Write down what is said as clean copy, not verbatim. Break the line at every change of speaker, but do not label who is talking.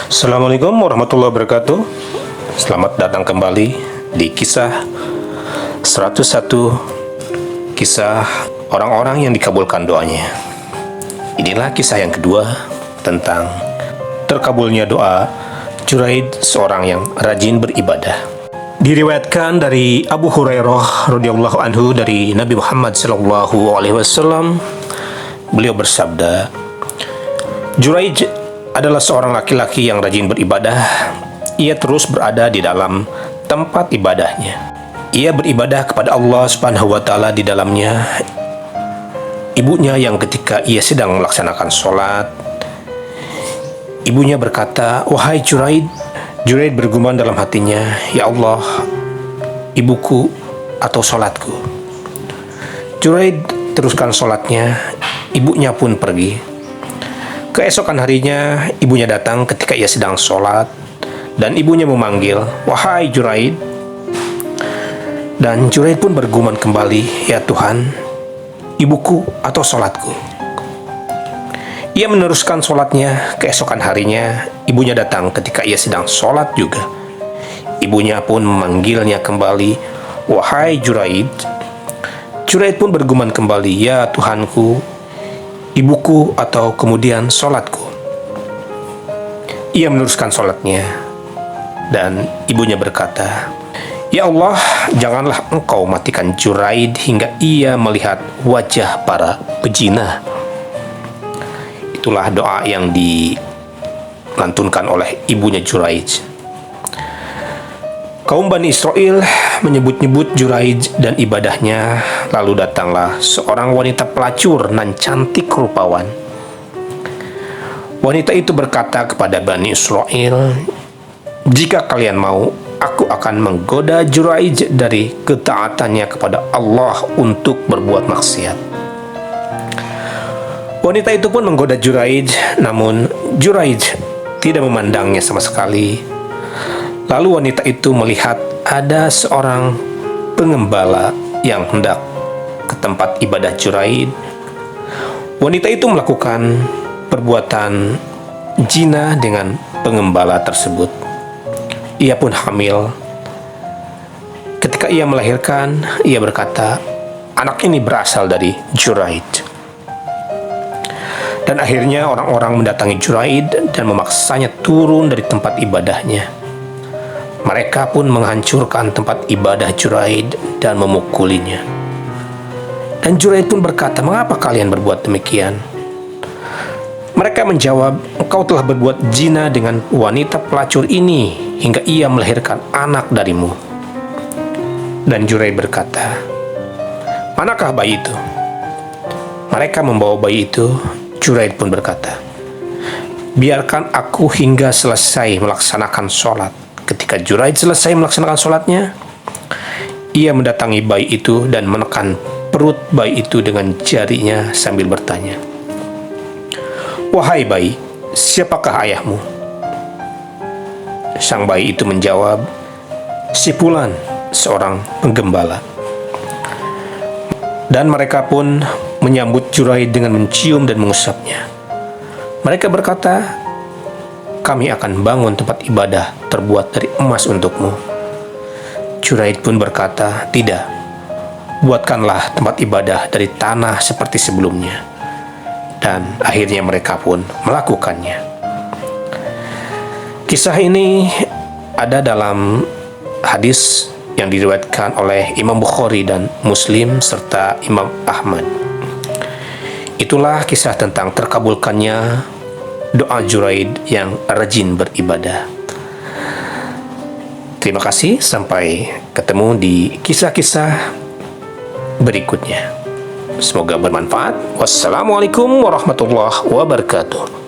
Assalamualaikum warahmatullahi wabarakatuh. Selamat datang kembali di kisah 101 kisah orang-orang yang dikabulkan doanya. Inilah kisah yang kedua tentang terkabulnya doa Juraid, seorang yang rajin beribadah. Diriwayatkan dari Abu Hurairah radhiyallahu anhu dari Nabi Muhammad sallallahu alaihi wasallam, beliau bersabda, Juraid adalah seorang laki-laki yang rajin beribadah. Ia terus berada di dalam tempat ibadahnya. Ia beribadah kepada Allah Subhanahu wa taala di dalamnya. Ibunya yang ketika ia sedang melaksanakan sholat, ibunya berkata, "Wahai Juraid." Juraid bergumam dalam hatinya, "Ya Allah, ibuku atau sholatku?" Juraid teruskan sholatnya. Ibunya pun pergi. Keesokan harinya, ibunya datang ketika ia sedang sholat, dan ibunya memanggil, "Wahai Juraid." Dan Juraid pun bergumam kembali, "Ya Tuhan, ibuku atau sholatku?" Ia meneruskan sholatnya. Keesokan harinya, ibunya datang ketika ia sedang sholat juga. Ibunya pun memanggilnya kembali, "Wahai Juraid." Juraid pun bergumam kembali, "Ya Tuhanku, ibuku atau kemudian sholatku?" Ia meneruskan sholatnya, dan ibunya berkata, "Ya Allah, janganlah Engkau matikan Juraid hingga ia melihat wajah para pejina." Itulah doa yang dilantunkan oleh ibunya Juraid. Kaum Bani Israel menyebut-nyebut Juraid dan ibadahnya. Lalu datanglah seorang wanita pelacur nan cantik rupawan. Wanita itu berkata kepada Bani Israel, "Jika kalian mau, aku akan menggoda Juraid dari ketaatannya kepada Allah untuk berbuat maksiat." Wanita itu pun menggoda Juraid, namun Juraid tidak memandangnya sama sekali. Lalu wanita itu melihat ada seorang pengembala yang hendak ke tempat ibadah Juraid. Wanita itu melakukan perbuatan zina dengan pengembala tersebut. Ia pun hamil. Ketika ia melahirkan, ia berkata, "Anak ini berasal dari Juraid." Dan akhirnya orang-orang mendatangi Juraid dan memaksanya turun dari tempat ibadahnya. Mereka pun menghancurkan tempat ibadah Juraid dan memukulinya. Dan Juraid pun berkata, "Mengapa kalian berbuat demikian?" Mereka menjawab, "Engkau telah berbuat zina dengan wanita pelacur ini hingga ia melahirkan anak darimu." Dan Juraid berkata, "Manakah bayi itu?" Mereka membawa bayi itu. Juraid pun berkata, "Biarkan aku hingga selesai melaksanakan sholat." Ketika Juraid selesai melaksanakan sholatnya, ia mendatangi bayi itu dan menekan perut bayi itu dengan jarinya sambil bertanya, "Wahai bayi, siapakah ayahmu?" Sang bayi itu menjawab, "Si Fulan, seorang penggembala." Dan mereka pun menyambut Juraid dengan mencium dan mengusapnya. Mereka berkata, "Kami akan bangun tempat ibadah terbuat dari emas untukmu." Juraid pun berkata, "Tidak, buatkanlah tempat ibadah dari tanah seperti sebelumnya." Dan akhirnya mereka pun melakukannya. Kisah ini ada dalam hadis yang diriwayatkan oleh Imam Bukhari dan Muslim serta Imam Ahmad. Itulah kisah tentang terkabulkannya doa Juraid yang rajin beribadah. Terima kasih, sampai ketemu di kisah-kisah berikutnya. Semoga bermanfaat. Wassalamualaikum warahmatullahi wabarakatuh.